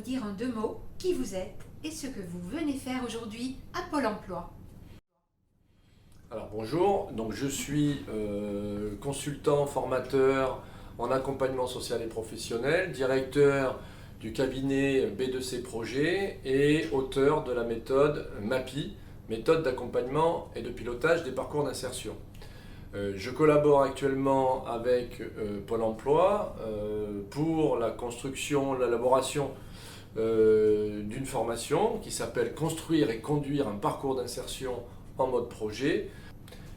dire en 2 mots qui vous êtes et ce que vous venez faire aujourd'hui à Pôle emploi. Alors bonjour, donc je suis consultant, formateur en accompagnement social et professionnel, directeur du cabinet B2C Projet et auteur de la méthode MAPI, méthode d'accompagnement et de pilotage des parcours d'insertion. Je collabore actuellement avec Pôle emploi pour la construction, l'élaboration d'une formation qui s'appelle Construire et conduire un parcours d'insertion en mode projet,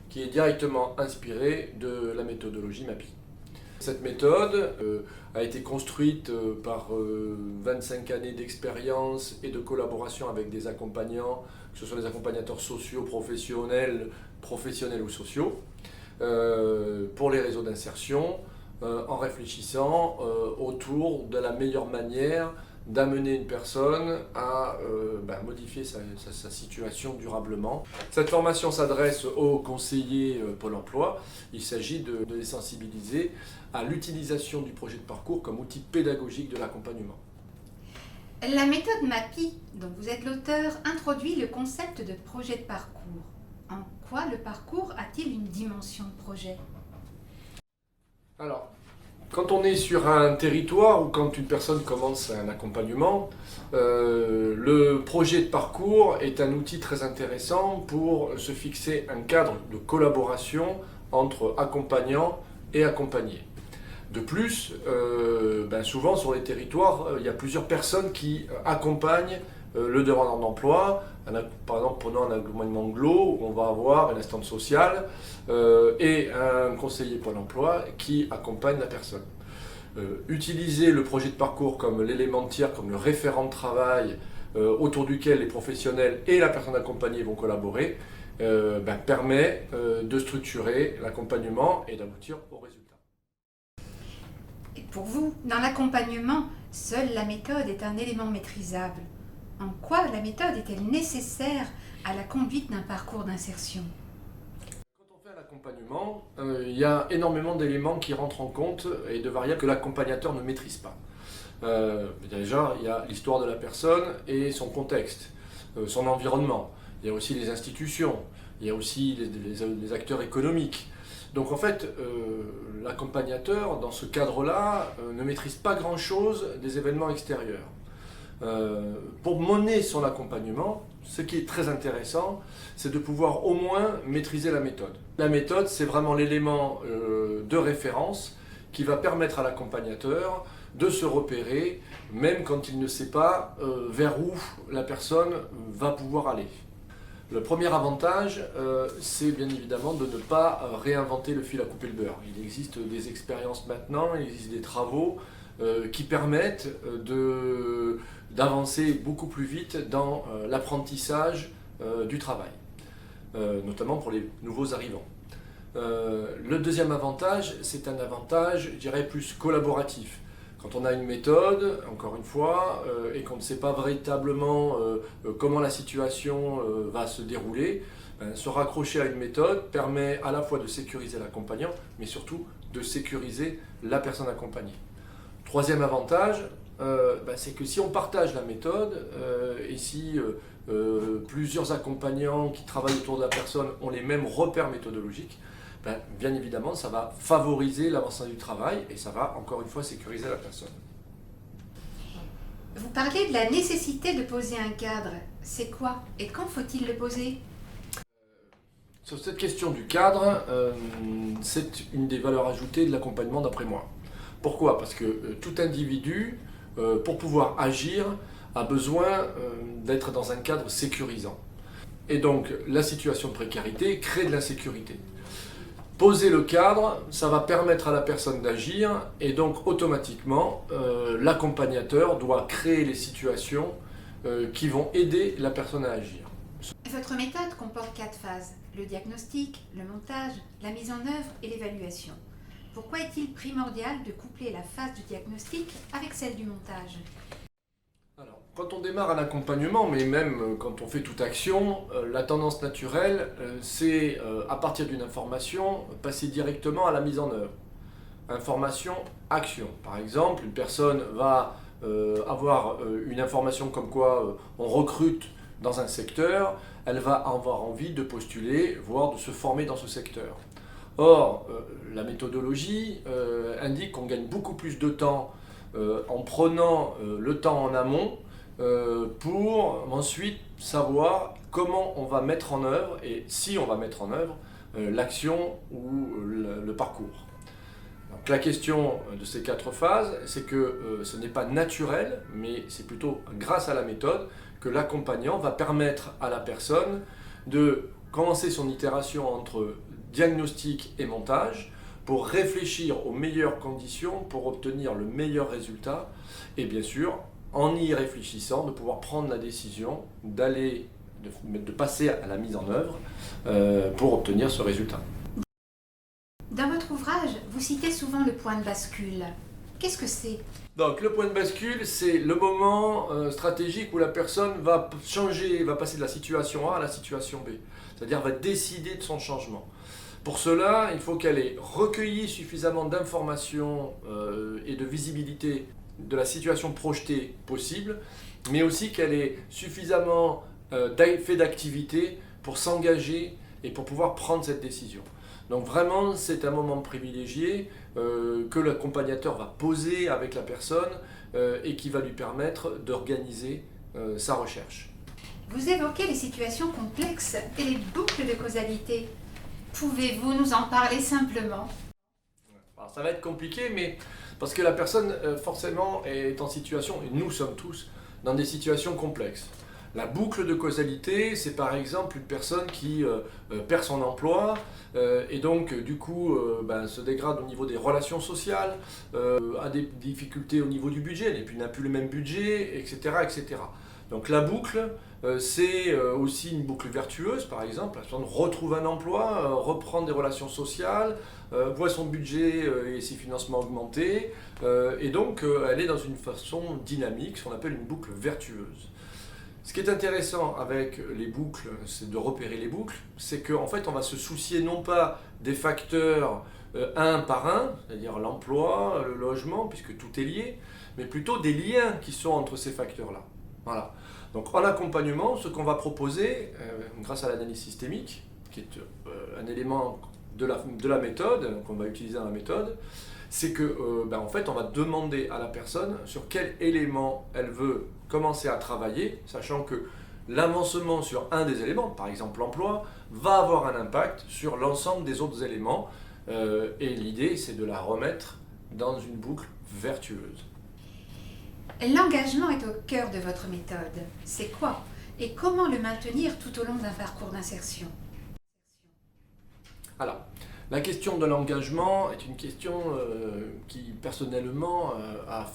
qui est directement inspirée de la méthodologie MAPI. Cette méthode a été construite par 25 années d'expérience et de collaboration avec des accompagnants, que ce soit des accompagnateurs sociaux, professionnels ou sociaux, pour les réseaux d'insertion, en réfléchissant autour de la meilleure manière d'amener une personne à modifier sa situation durablement. Cette formation s'adresse aux conseillers Pôle emploi. Il s'agit de les sensibiliser à l'utilisation du projet de parcours comme outil pédagogique de l'accompagnement. La méthode MAPI, dont vous êtes l'auteur, introduit le concept de projet de parcours. En quoi le parcours a-t-il une dimension de projet ? Alors, quand on est sur un territoire ou quand une personne commence un accompagnement, le projet de parcours est un outil très intéressant pour se fixer un cadre de collaboration entre accompagnants et accompagnés. De plus, souvent sur les territoires, il y a plusieurs personnes qui accompagnent le demandeur d'emploi. Par exemple, prenons un accompagnement GLO, où on va avoir une assistante sociale et un conseiller Pôle emploi qui accompagne la personne. Utiliser le projet de parcours comme l'élément tiers, comme le référent de travail autour duquel les professionnels et la personne accompagnée vont collaborer, permet de structurer l'accompagnement et d'aboutir au résultat. Et pour vous, dans l'accompagnement, seule la méthode est un élément maîtrisable. En quoi la méthode est-elle nécessaire à la conduite d'un parcours d'insertion ? Quand on fait un accompagnement, il y a énormément d'éléments qui rentrent en compte et de variables que l'accompagnateur ne maîtrise pas. Déjà, il y a l'histoire de la personne et son contexte, son environnement. Il y a aussi les institutions, il y a aussi les acteurs économiques. Donc en fait, l'accompagnateur, dans ce cadre-là, ne maîtrise pas grand-chose des événements extérieurs. Pour mener son accompagnement, ce qui est très intéressant, c'est de pouvoir au moins maîtriser la méthode. La méthode, c'est vraiment l'élément de référence qui va permettre à l'accompagnateur de se repérer, même quand il ne sait pas vers où la personne va pouvoir aller. Le premier avantage, c'est bien évidemment de ne pas réinventer le fil à couper le beurre. Il existe des expériences maintenant, il existe des travaux qui permettent d'avancer beaucoup plus vite dans l'apprentissage du travail, notamment pour les nouveaux arrivants. Le deuxième avantage, c'est un avantage, je dirais, plus collaboratif. Quand on a une méthode, encore une fois, et qu'on ne sait pas véritablement comment la situation va se dérouler, se raccrocher à une méthode permet à la fois de sécuriser l'accompagnant, mais surtout de sécuriser la personne accompagnée. Troisième avantage, c'est que si on partage la méthode et si plusieurs accompagnants qui travaillent autour de la personne ont les mêmes repères méthodologiques, bien évidemment, ça va favoriser l'avancement du travail et ça va, encore une fois, sécuriser la personne. Vous parlez de la nécessité de poser un cadre. C'est quoi et quand faut-il le poser ? Sur cette question du cadre, c'est une des valeurs ajoutées de l'accompagnement d'après moi. Pourquoi ? Parce que tout individu, pour pouvoir agir, a besoin d'être dans un cadre sécurisant. Et donc, la situation de précarité crée de l'insécurité. Poser le cadre, ça va permettre à la personne d'agir et donc automatiquement, l'accompagnateur doit créer les situations qui vont aider la personne à agir. Votre méthode comporte 4 phases, le diagnostic, le montage, la mise en œuvre et l'évaluation. Pourquoi est-il primordial de coupler la phase du diagnostic avec celle du montage ? Alors, quand on démarre un accompagnement, mais même quand on fait toute action, la tendance naturelle, c'est à partir d'une information, passer directement à la mise en œuvre. Information, action. Par exemple, une personne va avoir une information comme quoi on recrute dans un secteur, elle va avoir envie de postuler, voire de se former dans ce secteur. Or, la méthodologie indique qu'on gagne beaucoup plus de temps en prenant le temps en amont pour ensuite savoir comment on va mettre en œuvre, et si on va mettre en œuvre, l'action ou le parcours. Donc, la question de ces 4 phases, c'est que ce n'est pas naturel, mais c'est plutôt grâce à la méthode que l'accompagnant va permettre à la personne de commencer son itération entre diagnostic et montage pour réfléchir aux meilleures conditions pour obtenir le meilleur résultat et bien sûr, en y réfléchissant, de pouvoir prendre la décision de passer à la mise en œuvre pour obtenir ce résultat. Dans votre ouvrage, vous citez souvent le point de bascule. Qu'est-ce que c'est ? Donc le point de bascule, c'est le moment stratégique où la personne va changer, va passer de la situation A à la situation B. C'est-à-dire va décider de son changement. Pour cela, il faut qu'elle ait recueilli suffisamment d'informations et de visibilité de la situation projetée possible, mais aussi qu'elle ait suffisamment fait d'activité pour s'engager et pour pouvoir prendre cette décision. Donc vraiment, c'est un moment privilégié que l'accompagnateur va poser avec la personne et qui va lui permettre d'organiser sa recherche. Vous évoquez les situations complexes et les boucles de causalité. Pouvez-vous nous en parler simplement ? Alors, ça va être compliqué, mais parce que la personne forcément est en situation, et nous sommes tous, dans des situations complexes. La boucle de causalité, c'est par exemple une personne qui perd son emploi et donc du coup se dégrade au niveau des relations sociales, a des difficultés au niveau du budget, et puis n'a plus le même budget, etc. etc. Donc la boucle, c'est aussi une boucle vertueuse, par exemple. La personne retrouve un emploi, reprend des relations sociales, voit son budget et ses financements augmenter, et donc elle est dans une façon dynamique, ce qu'on appelle une boucle vertueuse. Ce qui est intéressant avec les boucles, c'est de repérer les boucles, c'est qu'en fait on va se soucier non pas des facteurs un par un, c'est-à-dire l'emploi, le logement, puisque tout est lié, mais plutôt des liens qui sont entre ces facteurs-là. Voilà. Donc en accompagnement, ce qu'on va proposer, grâce à l'analyse systémique, qui est un élément de la méthode, qu'on va utiliser dans la méthode, c'est que en fait, on va demander à la personne sur quel élément elle veut commencer à travailler, sachant que l'avancement sur un des éléments, par exemple l'emploi, va avoir un impact sur l'ensemble des autres éléments. Et l'idée, c'est de la remettre dans une boucle vertueuse. L'engagement est au cœur de votre méthode. C'est quoi ? Et comment le maintenir tout au long d'un parcours d'insertion ? Alors, la question de l'engagement est une question qui, personnellement, a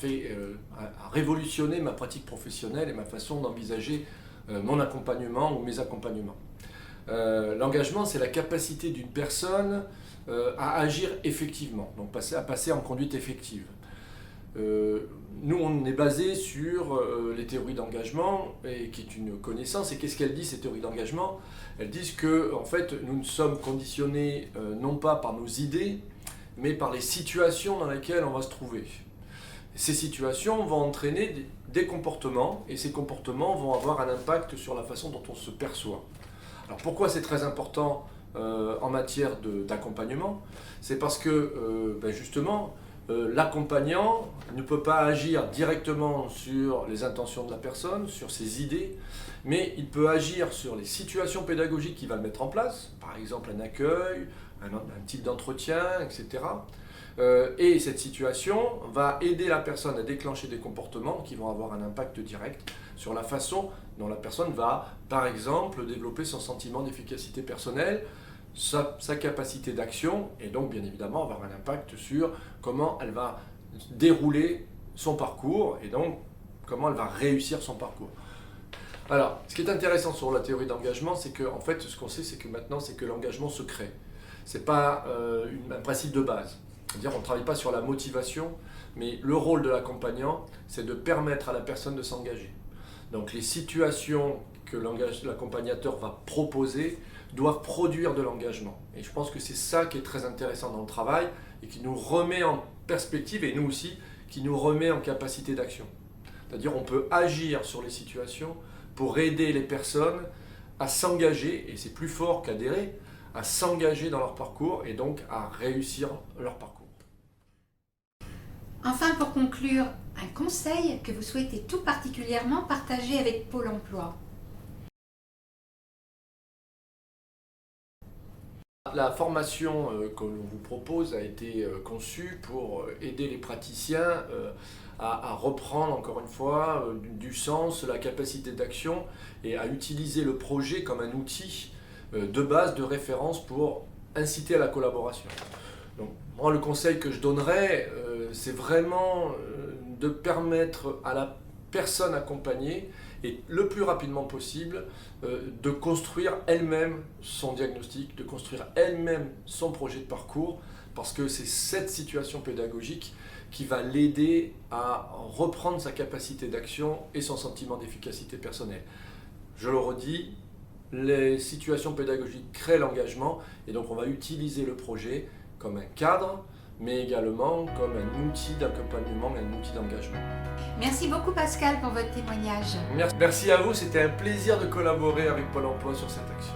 révolutionné ma pratique professionnelle et ma façon d'envisager mon accompagnement ou mes accompagnements. L'engagement, c'est la capacité d'une personne à agir effectivement, donc à passer en conduite effective. Nous, on est basé sur les théories d'engagement, qui est une connaissance. Et qu'est-ce qu'elles disent, ces théories d'engagement ? Elles disent que, en fait, nous ne sommes conditionnés non pas par nos idées, mais par les situations dans lesquelles on va se trouver. Ces situations vont entraîner des comportements, et ces comportements vont avoir un impact sur la façon dont on se perçoit. Alors pourquoi c'est très important en matière d'accompagnement ? C'est parce que, justement, l'accompagnant ne peut pas agir directement sur les intentions de la personne, sur ses idées, mais il peut agir sur les situations pédagogiques qu'il va mettre en place, par exemple un accueil, un type d'entretien, etc. Et cette situation va aider la personne à déclencher des comportements qui vont avoir un impact direct sur la façon dont la personne va, par exemple, développer son sentiment d'efficacité personnelle, sa capacité d'action, et donc bien évidemment avoir un impact sur comment elle va dérouler son parcours et donc comment elle va réussir son parcours. Alors, ce qui est intéressant sur la théorie d'engagement, c'est que en fait, ce qu'on sait, c'est que maintenant, c'est que l'engagement se crée. C'est pas un principe de base. C'est-à-dire, on ne travaille pas sur la motivation, mais le rôle de l'accompagnant, c'est de permettre à la personne de s'engager. Donc, les situations que l'accompagnateur va proposer doivent produire de l'engagement. Et je pense que c'est ça qui est très intéressant dans le travail et qui nous remet en perspective, et nous aussi, qui nous remet en capacité d'action. C'est-à-dire on peut agir sur les situations pour aider les personnes à s'engager, et c'est plus fort qu'adhérer, à s'engager dans leur parcours et donc à réussir leur parcours. Enfin, pour conclure, un conseil que vous souhaitez tout particulièrement partager avec Pôle emploi. La formation que l'on vous propose a été conçue pour aider les praticiens à reprendre encore une fois du sens, la capacité d'action et à utiliser le projet comme un outil de base, de référence pour inciter à la collaboration. Donc, moi, le conseil que je donnerais, c'est vraiment de permettre à la personne accompagnée et le plus rapidement possible de construire elle-même son diagnostic, de construire elle-même son projet de parcours, parce que c'est cette situation pédagogique qui va l'aider à reprendre sa capacité d'action et son sentiment d'efficacité personnelle. Je le redis, les situations pédagogiques créent l'engagement et donc on va utiliser le projet comme un cadre, mais également comme un outil d'accompagnement, un outil d'engagement. Merci beaucoup Pascal pour votre témoignage. Merci à vous, c'était un plaisir de collaborer avec Pôle emploi sur cette action.